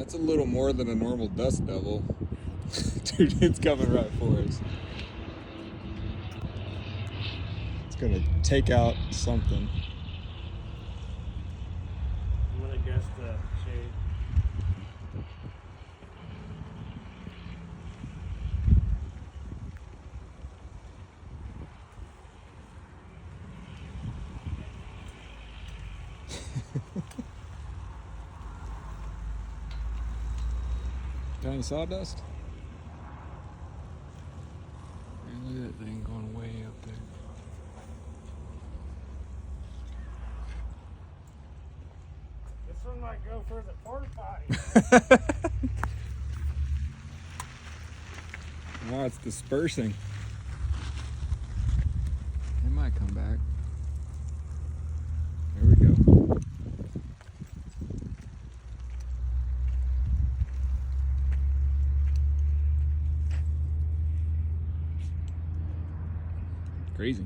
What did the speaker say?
That's a little more than a normal dust devil. Dude, it's coming right for us. It's gonna take out something. I'm gonna guess the shade. Tiny sawdust? Man, look at that thing going way up there. This one might go for the porta potty. Oh, it's dispersing. It might come back. There we go. Crazy.